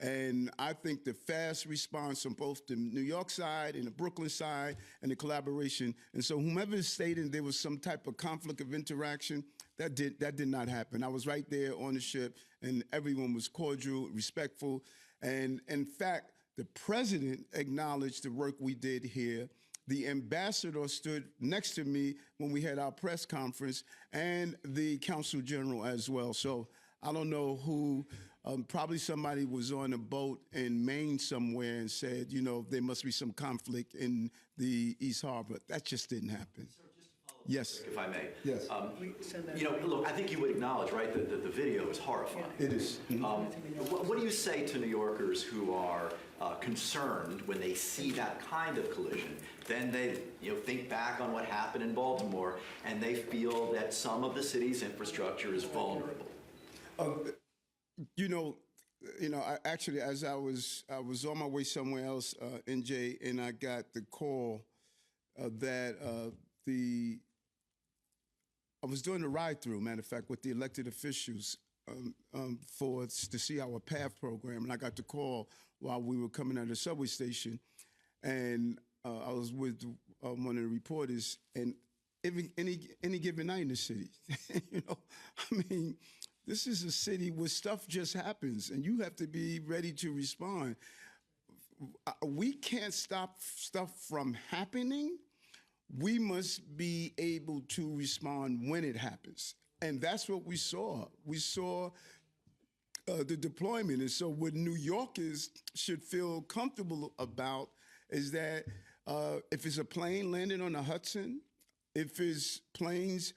S1: And I think the fast response on both the New York side and the Brooklyn side and the collaboration. And so whomever is stating there was some type of conflict of interaction, that did not happen. I was right there on the ship, and everyone was cordial, respectful. And in fact, the president acknowledged the work we did here. The ambassador stood next to me when we had our press conference, and the consul general as well. So I don't know who, probably somebody was on a boat in Maine somewhere and said, you know, there must be some conflict in the East Harbor. That just didn't happen. Yes.
S9: If I may.
S1: Yes.
S9: You know, look, I think you would acknowledge, right, that the video is horrifying.
S1: It is.
S9: What do you say to New Yorkers who are concerned when they see that kind of collision? Then they, you know, think back on what happened in Baltimore, and they feel that some of the city's infrastructure is vulnerable.
S1: You know, actually, as I was on my way somewhere else, NJ, and I got the call that I was doing the ride-through, matter of fact, with the elected officials to see our PATH program, and I got the call while we were coming out of the subway station, and I was with one of the reporters, and any given night in the city, you know, I mean, this is a city where stuff just happens, and you have to be ready to respond. We can't stop stuff from happening. We must be able to respond when it happens. And that's what we saw. We saw the deployment. And so what New Yorkers should feel comfortable about is that if it's a plane landing on the Hudson, if it's planes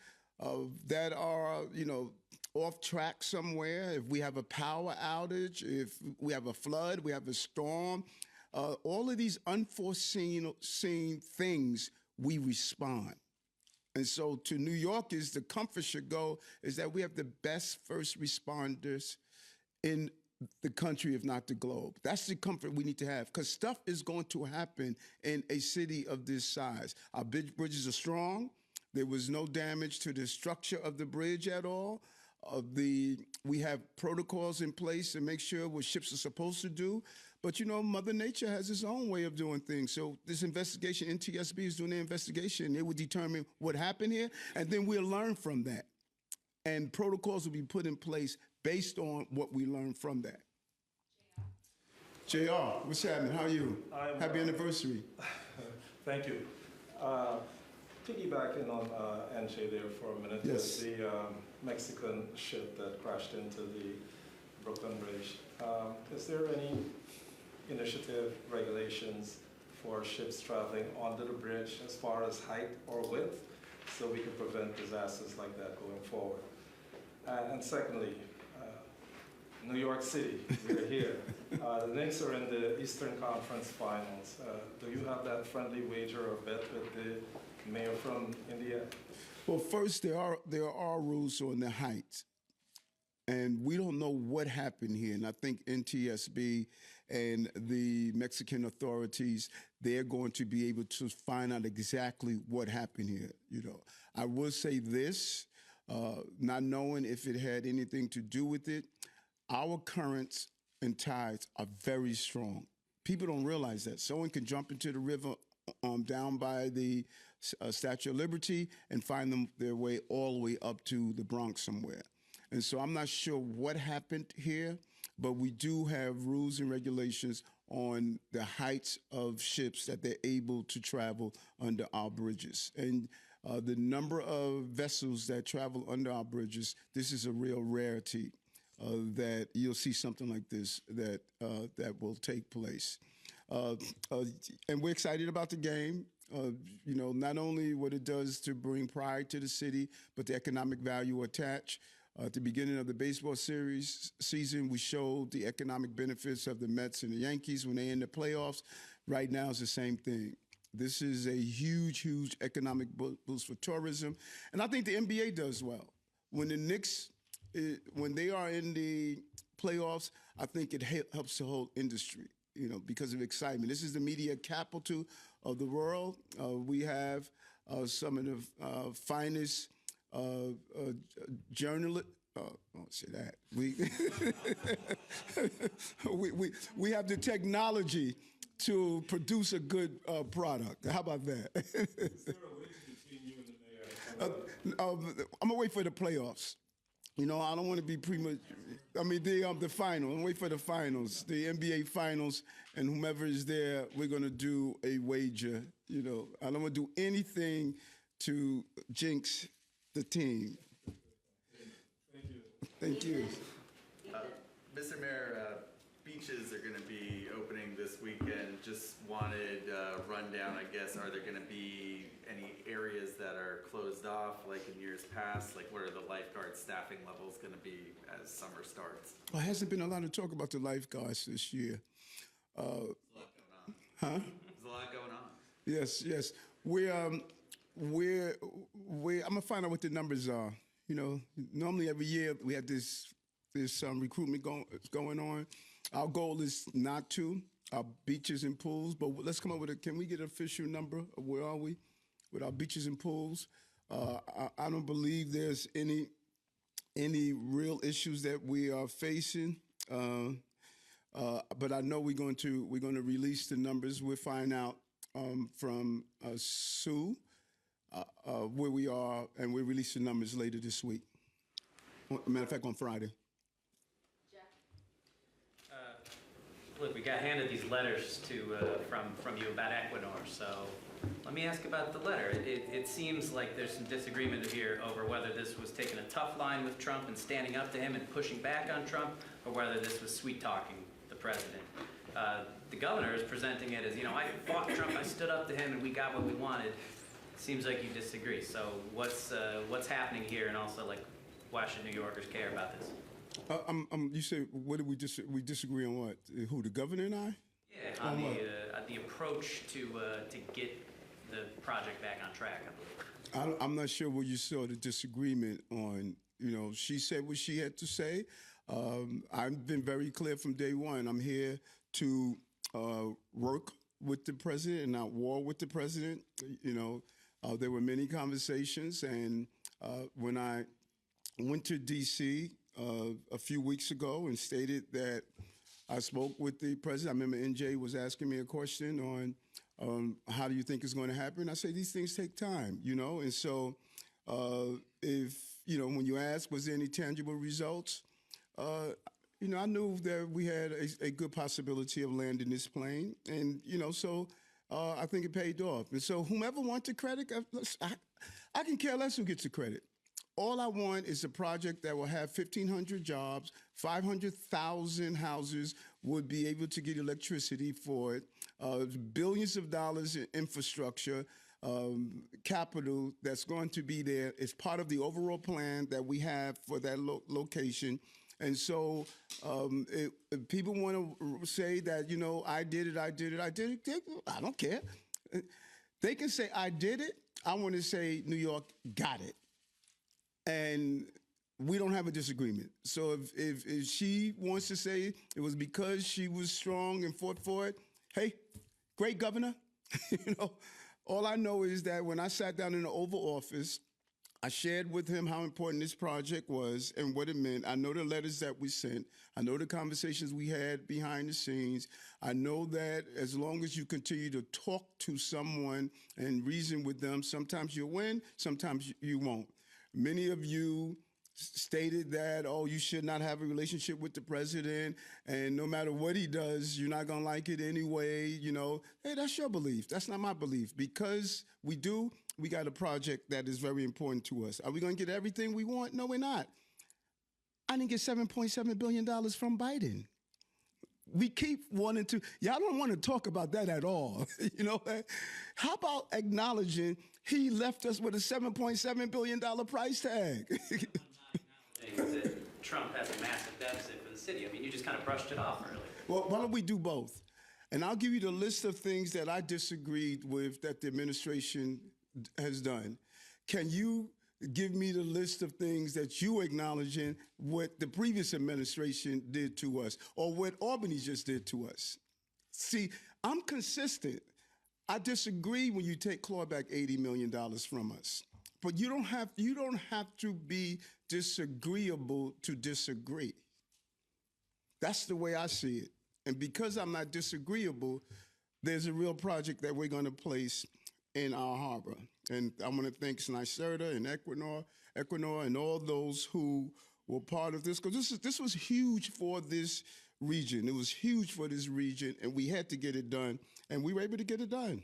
S1: that are, you know, off track somewhere, if we have a power outage, if we have a flood, we have a storm, all of these unforeseen things, we respond. And so to New Yorkers, the comfort should go is that we have the best first responders in the country, if not the globe. That's the comfort we need to have, because stuff is going to happen in a city of this size. Our bridges are strong. There was no damage to the structure of the bridge at all. We have protocols in place to make sure what ships are supposed to do. But, you know, Mother Nature has its own way of doing things. So this investigation, NTSB is doing their investigation. They will determine what happened here, and then we'll learn from that. And protocols will be put in place based on what we learn from that. JR, what's happening? How are you? Happy anniversary.
S14: Thank you. Piggybacking on NJ there for a minute,
S1: yes.
S14: The Mexican ship that crashed into the Brooklyn Bridge. Is there any initiative, regulations for ships traveling under the bridge as far as height or width, so we can prevent disasters like that going forward? And secondly, New York City, we're here. The Knicks are in the Eastern Conference Finals. Do you have that friendly wager or bet with the mayor from India?
S1: Well, first, there are rules on the height. And we don't know what happened here. And I think NTSB and the Mexican authorities, they're going to be able to find out exactly what happened here. You know, I will say this, not knowing if it had anything to do with it, our currents and tides are very strong. People don't realize that. Someone can jump into the river down by the Statue of Liberty and find their way all the way up to the Bronx somewhere. And so I'm not sure what happened here, but we do have rules and regulations on the heights of ships that they're able to travel under our bridges. And the number of vessels that travel under our bridges, this is a real rarity that you'll see something like this that will take place. And we're excited about the game. You know, not only what it does to bring pride to the city, but the economic value attached. At the beginning of the baseball season, we showed the economic benefits of the Mets and the Yankees when they're in the playoffs. Right now, it's the same thing. This is a huge, huge economic boost for tourism. And I think the NBA does well. When the Knicks, when they are in the playoffs, I think it helps the whole industry, you know, because of excitement. This is the media capital of the world. We have some of the finest I won't say that. We have the technology to produce a good product. How about that? I'm gonna wait for the playoffs. You know, I don't want to be premature. I mean, the final. I'm wait for the finals, the NBA finals, and whomever is there, we're gonna do a wager. You know, I don't want to do anything to jinx the team. Thank you.
S15: Mr. Mayor, beaches are going to be opening this weekend. Just wanted a rundown, I guess. Are there going to be any areas that are closed off like in years past? Like what are the lifeguard staffing levels going to be as summer starts?
S1: Well, there hasn't been a lot of talk about the lifeguards this year.
S15: There's a lot going on.
S1: Huh?
S15: There's a lot going on.
S1: Yes, yes. I'm gonna find out what the numbers are. You know, normally every year we have this recruitment going on. Our goal is not to our beaches and pools, but let's come up with can we get an official number of where are we with our beaches and pools? I don't believe there's any real issues that we are facing. But I know we're going to release the numbers. We'll find out from Sue where we are, and we'll release the numbers later this week. Matter of fact, on Friday.
S16: Look, we got handed these letters from you about Equinor, so let me ask about the letter. It seems like there's some disagreement here over whether this was taking a tough line with Trump and standing up to him and pushing back on Trump, or whether this was sweet-talking the president. The governor is presenting it as, you know, I fought Trump, I stood up to him, and we got what we wanted. Seems like you disagree. So what's happening here, and also, like, why should New Yorkers care about this?
S1: You say, what did we disagree on what? Who, the governor and I?
S16: Yeah, on the approach to get the project back on track, I believe.
S1: I'm not sure where you saw the disagreement on. You know, she said what she had to say. I've been very clear from day one. I'm here to work with the president and not war with the president. You know, there were many conversations, and when I went to D.C. A few weeks ago and stated that I spoke with the president. I remember NJ was asking me a question on how do you think it's going to happen? I say these things take time, you know, and so if, you know, when you ask was there any tangible results, you know, I knew that we had a good possibility of landing this plane, and, you know, so I think it paid off. And so whomever wants the credit, I can care less who gets the credit. All I want is a project that will have 1,500 jobs, 500,000 houses would be able to get electricity for it, billions of dollars in infrastructure, capital that's going to be there. It's part of the overall plan that we have for that location. And so if people want to say that, you know, I did it, I don't care. They can say I did it. I want to say New York got it. And we don't have a disagreement. So if she wants to say it was because she was strong and fought for it, hey, great governor. You know, all I know is that when I sat down in the Oval Office, I shared with him how important this project was and what it meant. I know the letters that we sent. I know the conversations we had behind the scenes. I know that as long as you continue to talk to someone and reason with them, sometimes you'll win, sometimes you won't. Many of you stated that, oh, you should not have a relationship with the president, and no matter what he does, you're not going to like it anyway. You know, hey, that's your belief. That's not my belief. Because we got a project that is very important to us. Are we going to get everything we want? No, we're not. I didn't get $7.7 billion from Biden. We keep wanting to, y'all don't want to talk about that at all. You know, how about acknowledging he left us with a $7.7 billion price tag?
S16: That Trump has a massive deficit for the city. I mean, you just kind of brushed it off earlier.
S1: Well, why don't we do both? And I'll give you the list of things that I disagreed with that the administration has done. Can you give me the list of things that you acknowledging what the previous administration did to us or what Albany just did to us? See, I'm consistent. I disagree when you take claw back $80 million from us. But you don't have to be disagreeable to disagree. That's the way I see it. And because I'm not disagreeable, there's a real project that we're going to place in our harbor. And I want to thank NYSERDA and Equinor and all those who were part of this, because this was huge for this region. It was huge for this region, and we had to get it done, and we were able to get it done.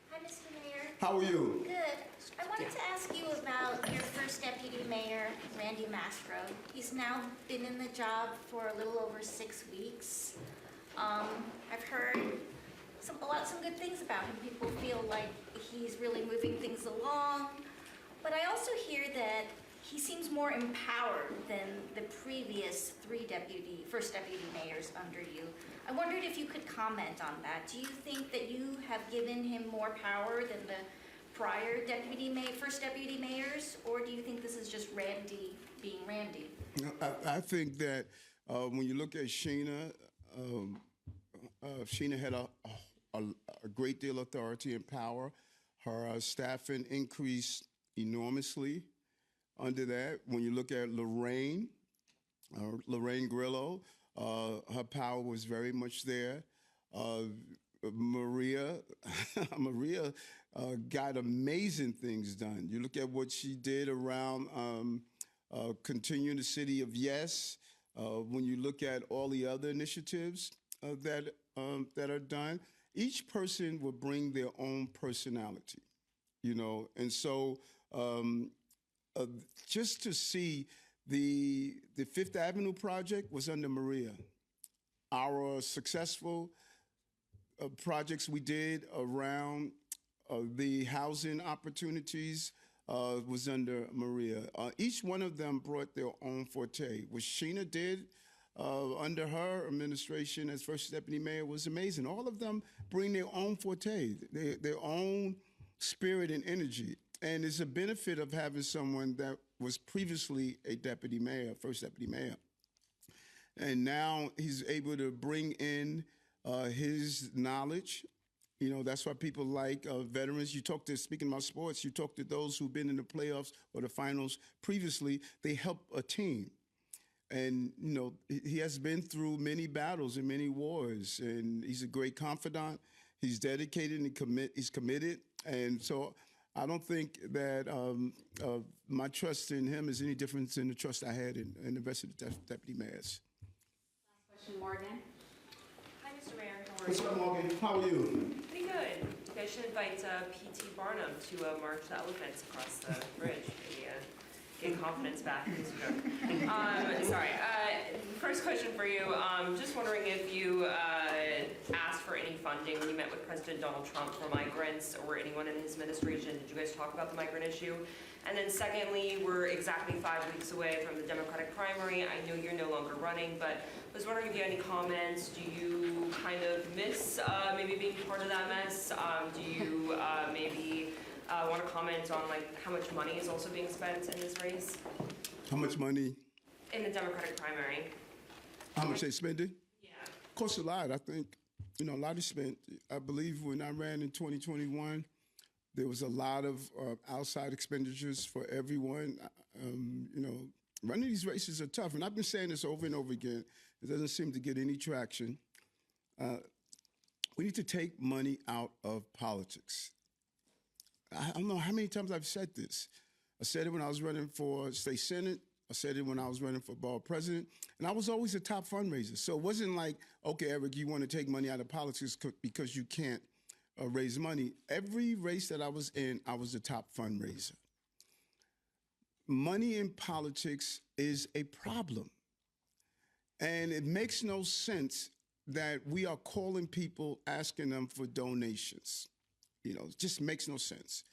S17: Hi, Mr. Mayor.
S1: How are you?
S17: Good. I wanted to ask you about your first deputy mayor, Randy Mastro. He's now been in the job for a little over 6 weeks. I've heard some good things about him. People feel like he's really moving things along. But I also hear that he seems more empowered than the previous first deputy mayors under you. I wondered if you could comment on that. Do you think that you have given him more power than the prior first deputy mayors, or do you think this is just Randy being Randy?
S1: I think that when you look at Sheena, Sheena had a great deal of authority and power. Her staffing increased enormously under that. When you look at Lorraine Grillo, her power was very much there. Maria got amazing things done. You look at what she did around continuing the city of Yes. When you look at all the other initiatives that are done, each person will bring their own personality, and so just to see the Fifth Avenue project was under Maria. Our successful projects we did around the housing opportunities was under Maria. Each one of them brought their own forte. What Sheena did under her administration as first deputy mayor was amazing. All of them bring their own forte, their own spirit and energy. And it's a benefit of having someone that was previously a deputy mayor, first deputy mayor. And now he's able to bring in his knowledge. That's why people like veterans. Speaking about sports, you talk to those who've been in the playoffs or the finals previously, they help a team. And, he has been through many battles and many wars, and he's a great confidant. He's dedicated and he's committed. And so I don't think that my trust in him is any different than the trust I had in the rest of the deputy mayors.
S6: Last question, Morgan.
S18: Hi, Mr. Mayor. How are
S1: What's
S18: you?
S1: up, Morgan? How are you?
S18: Pretty good. You guys should invite P.T. Barnum to march the elephants across the bridge. Maybe get confidence back. Sorry. First question for you. Just wondering if you asked for any funding when you met with President Donald Trump for migrants or anyone in his administration. Did you guys talk about the migrant issue? And then secondly, we're exactly 5 weeks away from the Democratic primary. I know you're no longer running, but I was wondering if you had any comments. Do you kind of miss maybe being part of that mess? Do you maybe want to comment on how much money is also being spent in this race?
S1: How much money?
S18: In the Democratic primary.
S1: How much they spending?
S18: Yeah.
S1: Costs a lot. I think, a lot is spent. I believe when I ran in 2021, there was a lot of outside expenditures for everyone. Running these races are tough. And I've been saying this over and over again. It doesn't seem to get any traction. We need to take money out of politics. I don't know how many times I've said this. I said it when I was running for state senate. I said it when I was running for borough president. And I was always a top fundraiser. So it wasn't like, okay, Eric, you want to take money out of politics because you can't raise money. Every race that I was in, I was the top fundraiser. Money in politics is a problem. And it makes no sense that we are calling people, asking them for donations. It just makes no sense.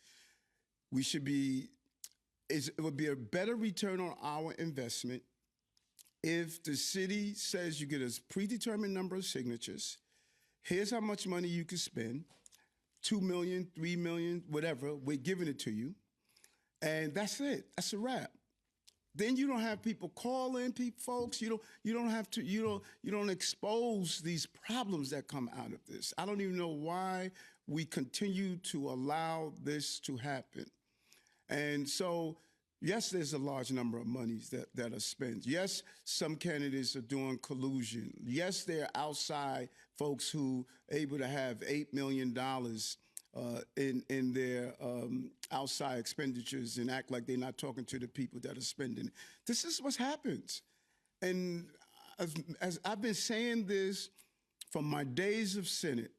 S1: It would be a better return on our investment if the city says you get a predetermined number of signatures, here's how much money you can spend, 2 million, 3 million, whatever, we're giving it to you, and that's it. That's a wrap. Then you don't have people calling folks. You don't expose these problems that come out of this. I don't even know why we continue to allow this to happen. And so, yes, there's a large number of monies that are spent. Yes, some candidates are doing collusion. Yes, there are outside folks who are able to have $8 million in their outside expenditures and act like they're not talking to the people that are spending. This is what happens. And as I've been saying this from my days of Senate,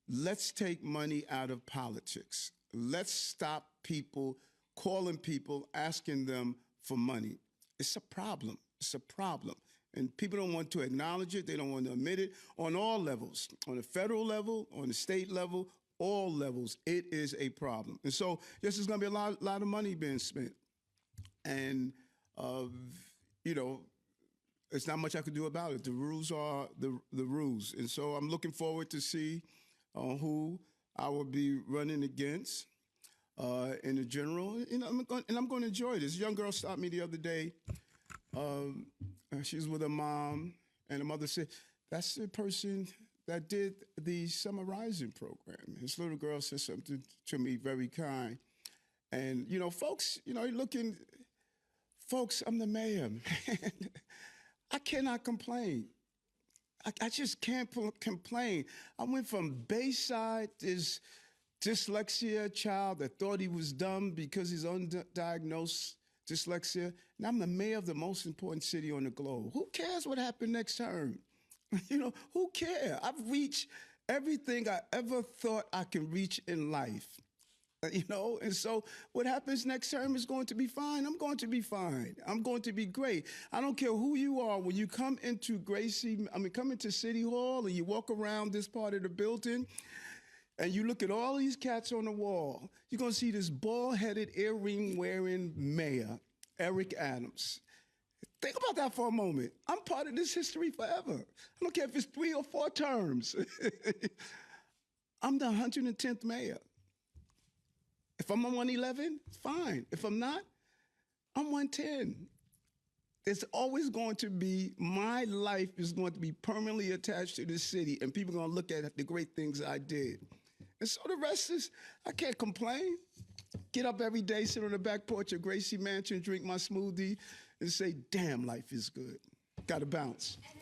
S1: let's take money out of politics. Let's stop people calling people, asking them for money. It's a problem. It's a problem. And people don't want to acknowledge it. They don't want to admit it on all levels, on the federal level, on the state level, all levels. It is a problem. And so, yes, there's going to be a lot of money being spent. And, you know, it's not much I could do about it. The rules are the rules. And so I'm looking forward to see who I will be running against in the general. You know, I'm going to enjoy this. A young girl stopped me the other day. She was with her mom, and the mother said, "That's the person that did the Summer Rising program." This little girl said something to me very kind. And, you know, folks, you know, looking, folks, I'm the mayor, man. I cannot complain. I just can't complain. I went from Bayside, this dyslexia child that thought he was dumb because he's undiagnosed dyslexia, and I'm the mayor of the most important city on the globe. Who cares what happened next term? You know, who cares? I've reached everything I ever thought I can reach in life. You know, and so what happens next term is going to be fine. I'm going to be fine. I'm going to be great. I don't care who you are. When you come into come into City Hall and you walk around this part of the building and you look at all these cats on the wall, you're going to see this bald-headed, earring-wearing mayor, Eric Adams. Think about that for a moment. I'm part of this history forever. I don't care if it's 3 or 4 terms. I'm the 110th mayor. If I'm on 111, fine. If I'm not, I'm 110. It's always going to be, my life is going to be permanently attached to this city, and people are going to look at the great things I did. And so the rest is, I can't complain. Get up every day, sit on the back porch of Gracie Mansion, drink my smoothie, and say, damn, life is good. Got to bounce.